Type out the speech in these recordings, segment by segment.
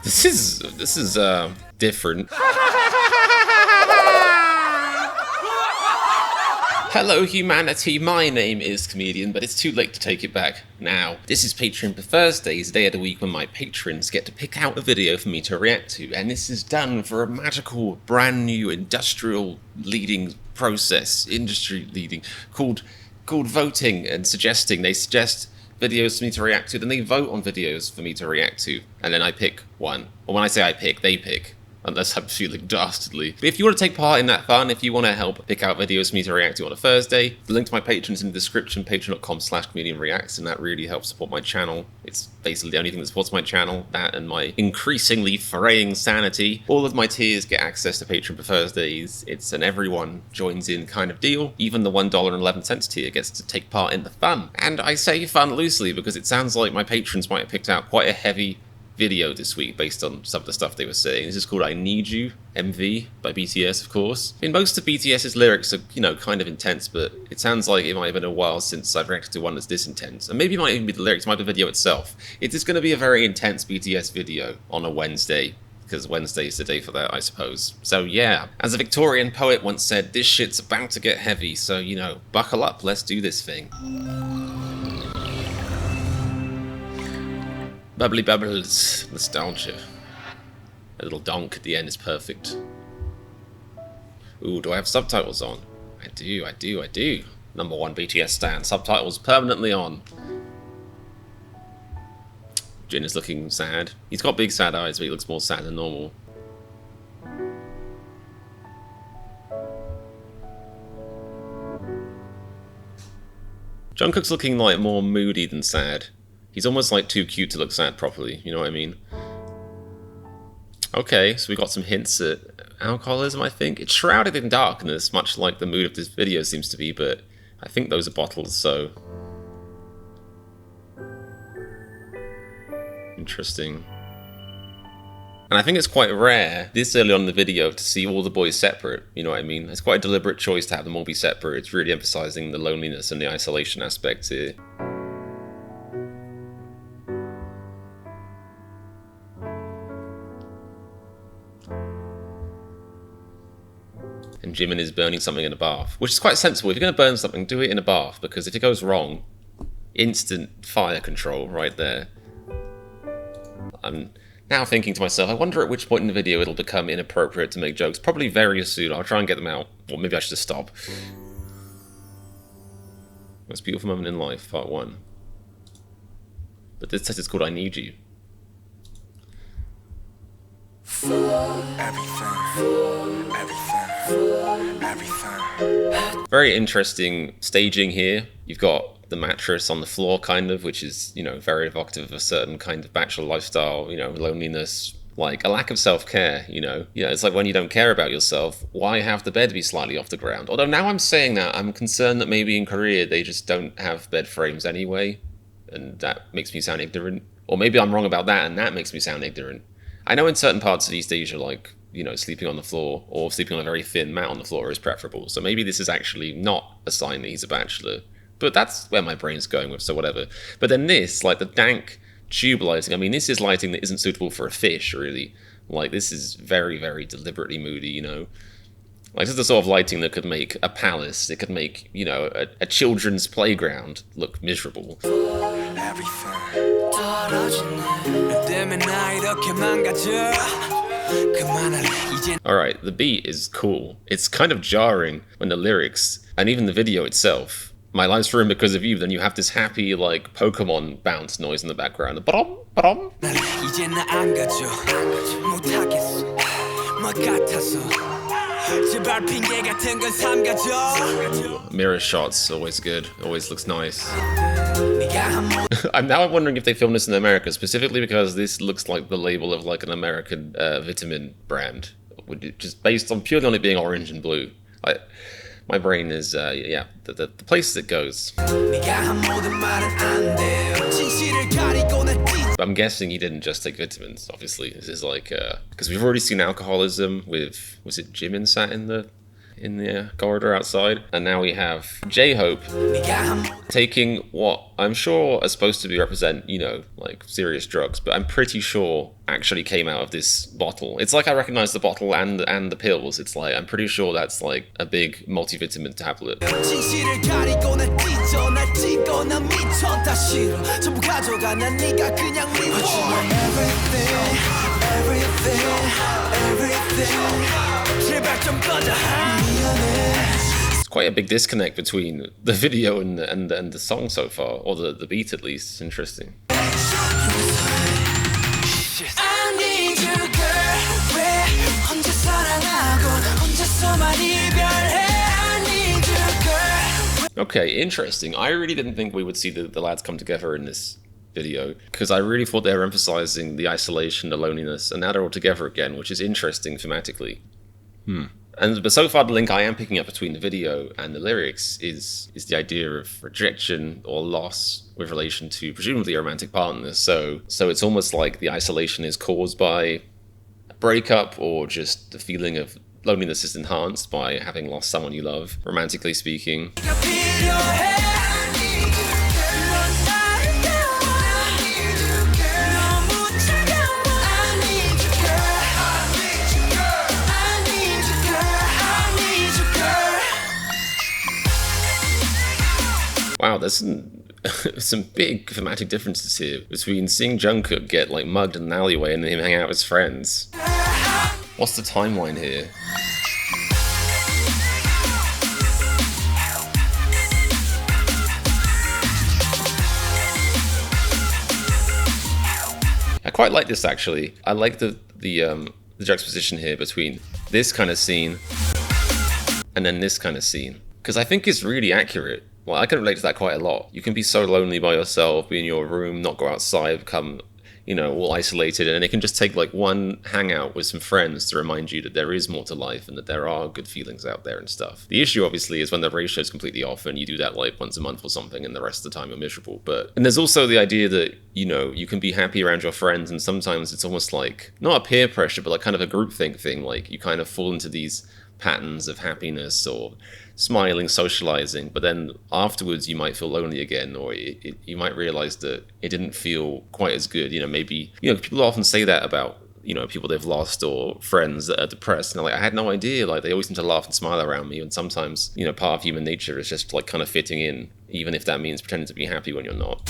This is different. Hello humanity, my name is Comedian, but it's too late to take it back now. This is Patreon for Thursdays, day of the week when my patrons get to pick out a video for me to react to, and this is done for a magical, brand new, industrial leading process, industry leading, called voting and suggesting. They suggest videos for me to react to, then they vote on videos for me to react to, and then I pick one. Or when I say I pick, they pick. Unless I'm feeling dastardly. But if you want to take part in that fun, if you want to help pick out videos for me to react to on a Thursday, the link to my Patreon is in the description, patreon.com/comedianreacts, and that really helps support my channel. It's basically the only thing that supports my channel, that and my increasingly fraying sanity. All of my tiers get access to Patreon for Thursdays. It's an everyone joins in kind of deal. Even the $1.11 tier gets to take part in the fun. And I say fun loosely because it sounds like my patrons might have picked out quite a heavy video this week based on some of the stuff they were saying. This is called I Need You, MV, by BTS, of course. I mean, most of BTS's lyrics are, kind of intense, but it sounds like it might have been a while since I've reacted to one that's this intense. And maybe it might even be the lyrics, it might be the video itself. It is going to be a very intense BTS video on a Wednesday, because Wednesday is the day for that, I suppose. So yeah, as a Victorian poet once said, this shit's about to get heavy, so, buckle up, let's do this thing. Bubbly bubbles, nostalgia. A little donk at the end is perfect. Ooh, do I have subtitles on? I do. Number one BTS stan, subtitles permanently on. Jin is looking sad. He's got big sad eyes, but he looks more sad than normal. Jungkook's looking like more moody than sad. He's almost like too cute to look sad properly, you know what I mean? Okay, so we got some hints at alcoholism, I think. It's shrouded in darkness, much like the mood of this video seems to be, but I think those are bottles, so... Interesting. And I think it's quite rare, this early on in the video, to see all the boys separate, you know what I mean? It's quite a deliberate choice to have them all be separate. It's really emphasizing the loneliness and the isolation aspect here. And Jimin is burning something in a bath, which is quite sensible. If you're going to burn something, do it in a bath, because if it goes wrong, instant fire control right there. I'm now thinking to myself, I wonder at which point in the video it'll become inappropriate to make jokes. Probably very soon. I'll try and get them out. Or maybe I should just stop. Most beautiful moment in life, part 1. But this test is called I Need You. Very interesting staging here. You've got the mattress on the floor, kind of, which is, very evocative of a certain kind of bachelor lifestyle, loneliness, like a lack of self-care, it's like when you don't care about yourself, why have the bed be slightly off the ground? Although now I'm saying that, I'm concerned that maybe in Korea they just don't have bed frames anyway, and that makes me sound ignorant. Or maybe I'm wrong about that, and that makes me sound ignorant. I know in certain parts of East Asia, like, sleeping on the floor or sleeping on a very thin mat on the floor is preferable. So maybe this is actually not a sign that he's a bachelor. But that's where my brain's going with, so whatever. But then this, like the dank tube lighting, I mean, this is lighting that isn't suitable for a fish, really. Like, this is very, very deliberately moody, Like, this is the sort of lighting that could make a palace, it could make, a children's playground look miserable. Alright, the beat is cool. It's kind of jarring when the lyrics, and even the video itself, my life's ruined because of you, then you have this happy, like, Pokemon bounce noise in the background. The ba-dum, ba-dum. Mirror shots, always good, always looks nice. I'm now wondering if they filmed this in America, specifically because this looks like the label of like an American vitamin brand, just based on purely on it being orange and blue. My brain is, yeah, the places it goes. But I'm guessing he didn't just take vitamins, obviously. This is like, because we've already seen alcoholism with, was it Jimin sat in the in the corridor outside. And now we have J-Hope taking what I'm sure are supposed to be represent, you know, like serious drugs, but I'm pretty sure actually came out of this bottle. It's like I recognize the bottle and the pills. It's like I'm pretty sure that's like a big multivitamin tablet. It's quite a big disconnect between the video and the song so far, or the beat at least. It's interesting. Okay, interesting. I really didn't think we would see the lads come together in this video, because I really thought they were emphasizing the isolation, the loneliness, and now they're all together again, which is interesting thematically. But so far the link I am picking up between the video and the lyrics is the idea of rejection or loss with relation to presumably a romantic partner. So it's almost like the isolation is caused by a breakup, or just the feeling of loneliness is enhanced by having lost someone you love, romantically speaking. Wow, there's some big thematic differences here between seeing Jungkook get like mugged in an alleyway and then him hang out with his friends. What's the timeline here? I quite like this actually. I like the juxtaposition here between this kind of scene and then this kind of scene, because I think it's really accurate. Well, I can relate to that quite a lot. You can be so lonely by yourself, be in your room, not go outside, become, you know, all isolated, and it can just take like one hangout with some friends to remind you that there is more to life and that there are good feelings out there and stuff. The issue obviously is when the ratio is completely off and you do that like once a month or something and the rest of the time you're miserable. And there's also the idea that, you know, you can be happy around your friends, and sometimes it's almost like, not a peer pressure, but like kind of a groupthink thing. Like you kind of fall into these patterns of happiness or smiling, socializing, but then afterwards you might feel lonely again, or you might realize that it didn't feel quite as good. You know, maybe, you know, people often say that about, you know, people they've lost or friends that are depressed, and they're like, I had no idea, like they always seem to laugh and smile around me. And sometimes, you know, part of human nature is just like kind of fitting in, even if that means pretending to be happy when you're not.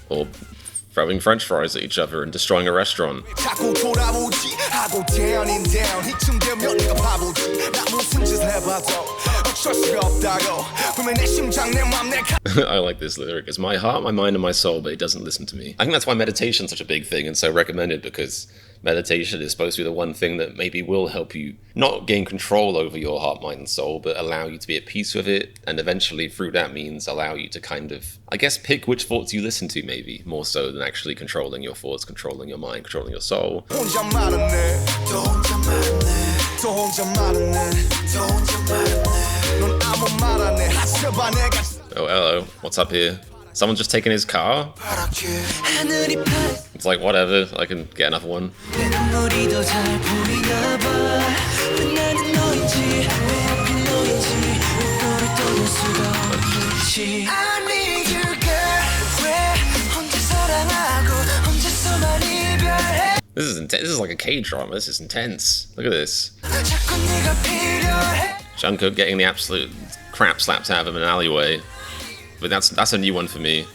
Or throwing french fries at each other and destroying a restaurant. I like this lyric. It's my heart, my mind, and my soul, but it doesn't listen to me. I think that's why meditation's such a big thing and so recommended, because meditation is supposed to be the one thing that maybe will help you not gain control over your heart, mind, and soul, but allow you to be at peace with it, and eventually through that means allow you to kind of, I guess, pick which thoughts you listen to, maybe more so than actually controlling your thoughts, controlling your mind, controlling your soul. Oh, hello, what's up here? Someone just taking his car? It's like, whatever, I can get another one. This is intense. This is like a K-drama. This is intense. Look at this. Jungkook getting the absolute crap slapped out of him in an alleyway. But that's a new one for me.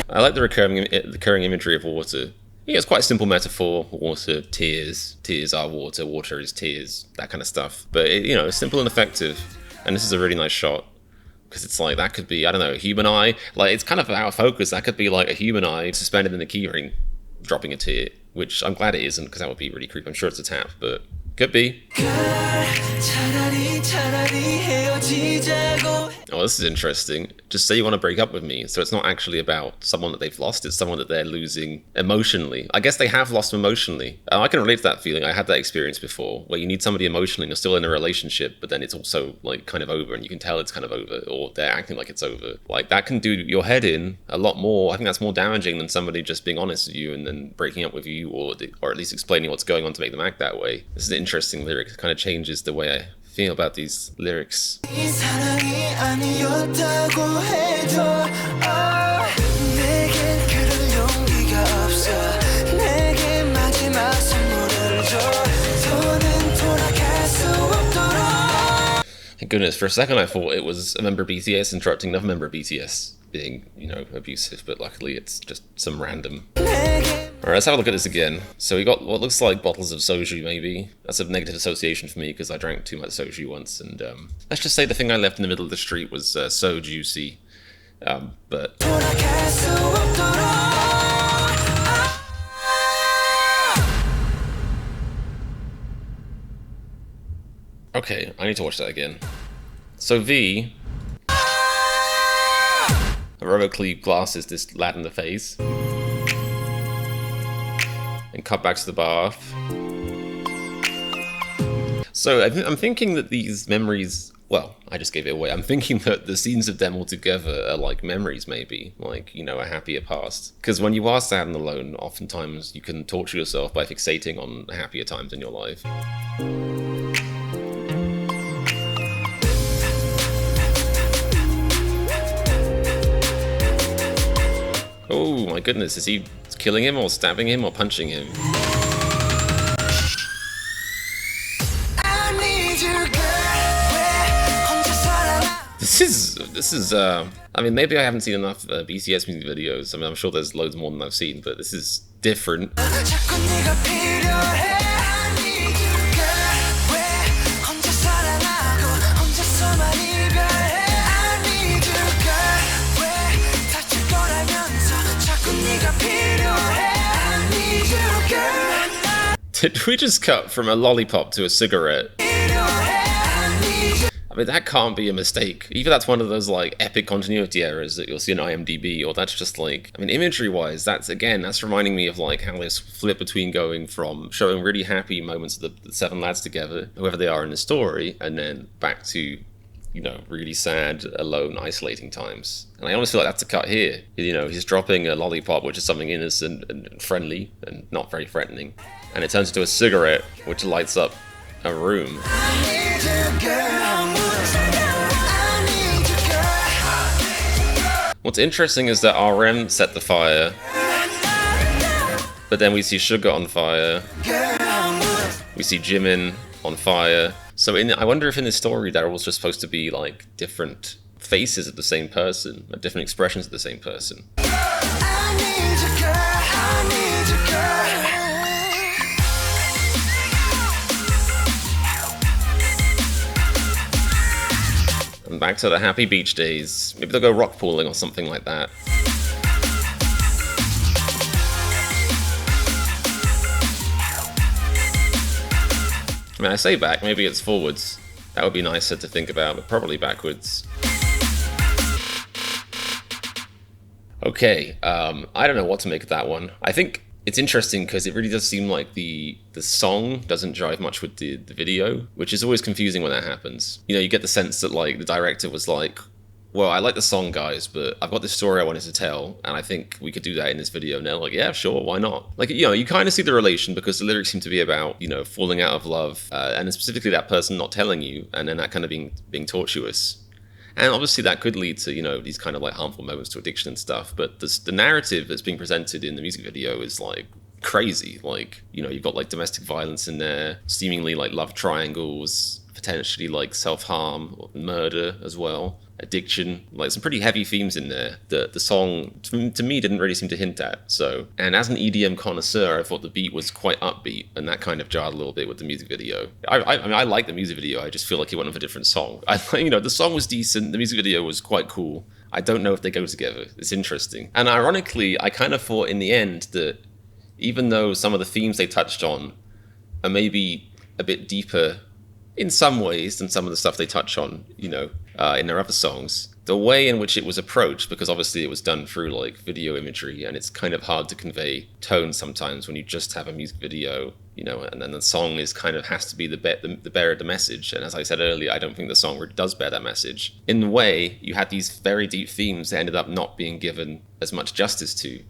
I like the recurring imagery of water. Yeah, it's quite a simple metaphor. Water, tears. Tears are water. Water is tears. That kind of stuff. But, you know, it's simple and effective. And this is a really nice shot. Because it's like, that could be, I don't know, a human eye. Like, it's kind of out of focus. That could be like a human eye suspended in the keyring, dropping a tear. Which I'm glad it isn't, because that would be really creepy. I'm sure it's a tap, but could be. Oh, this is interesting. Just say you want to break up with me. So it's not actually about someone that they've lost, it's someone that they're losing emotionally. I guess they have lost emotionally. I can relate to that feeling. I had that experience before, where you need somebody emotionally and you're still in a relationship, but then it's also like kind of over and you can tell it's kind of over, or they're acting like it's over. Like that can do your head in a lot more. I think that's more damaging than somebody just being honest with you and then breaking up with you, or at least explaining what's going on to make them act that way. This is an interesting lyric. It kind of changes the way I feel about these lyrics. Thank goodness, for a second I thought it was a member of BTS interrupting another member of BTS being, abusive, but luckily it's just some random. Alright, let's have a look at this again. So we got what looks like bottles of soju, maybe. That's a negative association for me because I drank too much soju once, and let's just say the thing I left in the middle of the street was so juicy. But... Okay, I need to watch that again. So V... heroically glasses this lad in the face. And cut back to the bath. So I'm thinking that these memories, well, I just gave it away. I'm thinking that the scenes of them all together are like memories, maybe, like, a happier past. Because when you are sad and alone, oftentimes you can torture yourself by fixating on happier times in your life. Oh my goodness, is he killing him or stabbing him or punching him? This is I mean, maybe I haven't seen enough BTS music videos. I mean, I'm sure there's loads more than I've seen, but this is different. Did we just cut from a lollipop to a cigarette? I mean, that can't be a mistake. Either that's one of those, like, epic continuity errors that you'll see in IMDb, or that's just, like... I mean, imagery-wise, that's reminding me of, like, how this flip between going from showing really happy moments of the seven lads together, whoever they are in the story, and then back to, really sad, alone, isolating times. And I almost feel like that's a cut here. He's dropping a lollipop, which is something innocent and friendly, and not very threatening. And it turns into a cigarette, which lights up a room. What's interesting is that RM set the fire, but then we see Sugar on fire, we see Jimin on fire. So I wonder if in this story they're all just supposed to be like different faces of the same person, or different expressions of the same person. And back to the happy beach days. Maybe they'll go rock pooling or something like that. I mean, I say back, maybe it's forwards. That would be nicer to think about, but probably backwards. Okay, I don't know what to make of that one. I think it's interesting because it really does seem like the song doesn't jive much with the video, which is always confusing when that happens. You get the sense that like the director was like, well, I like the song, guys, but I've got this story I wanted to tell, and I think we could do that in this video. And they're like, yeah, sure, why not? Like, you kind of see the relation because the lyrics seem to be about, falling out of love, and specifically that person not telling you, and then that kind of being tortuous. And obviously that could lead to, these kind of like harmful moments to addiction and stuff. But the narrative that's being presented in the music video is like crazy. Like, you've got like domestic violence in there, seemingly like love triangles, potentially like self-harm, or murder as well, addiction, like some pretty heavy themes in there that the song to me didn't really seem to hint at. So, and as an EDM connoisseur, I thought the beat was quite upbeat, and that kind of jarred a little bit with the music video. I mean, I like the music video, I just feel like he went with a different song. The song was decent, the music video was quite cool. I don't know if they go together. It's interesting. And ironically, I kind of thought in the end that even though some of the themes they touched on are maybe a bit deeper in some ways than some of the stuff they touch on, in their other songs. The way in which it was approached, because obviously it was done through like video imagery, and it's kind of hard to convey tone sometimes when you just have a music video, and then the song is kind of has to be the bearer of the message. And as I said earlier, I don't think the song really does bear that message. In the way, you had these very deep themes that ended up not being given as much justice to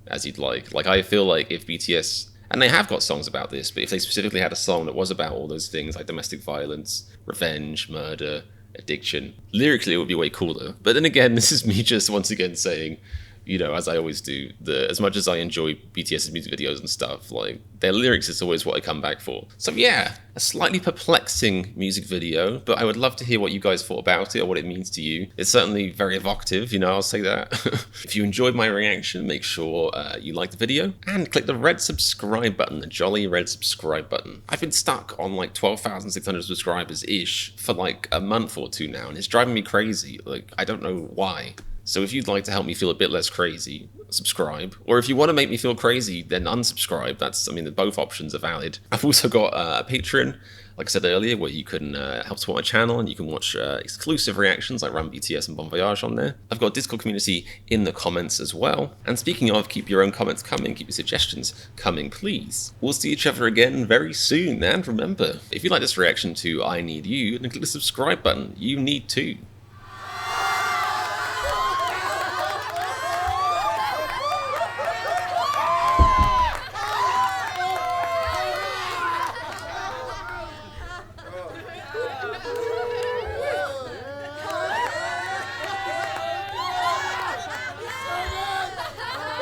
as you'd like. Like, I feel like if BTS, and they have got songs about this, but if they specifically had a song that was about all those things like domestic violence, revenge, murder, addiction, lyrically it would be way cooler. But then again, this is me just once again saying, as I always do, as much as I enjoy BTS's music videos and stuff, like, their lyrics is always what I come back for. So yeah, a slightly perplexing music video, but I would love to hear what you guys thought about it or what it means to you. It's certainly very evocative, I'll say that. If you enjoyed my reaction, make sure you like the video and click the red subscribe button, the jolly red subscribe button. I've been stuck on like 12,600 subscribers-ish for like a month or two now, and it's driving me crazy. Like, I don't know why. So if you'd like to help me feel a bit less crazy, subscribe. Or if you want to make me feel crazy, then unsubscribe. Both options are valid. I've also got a Patreon, like I said earlier, where you can help support my channel and you can watch exclusive reactions like Run BTS and Bon Voyage on there. I've got a Discord community in the comments as well. And speaking of, keep your own comments coming, keep your suggestions coming, please. We'll see each other again very soon. And remember, if you like this reaction to I Need You, then click the subscribe button. You need to.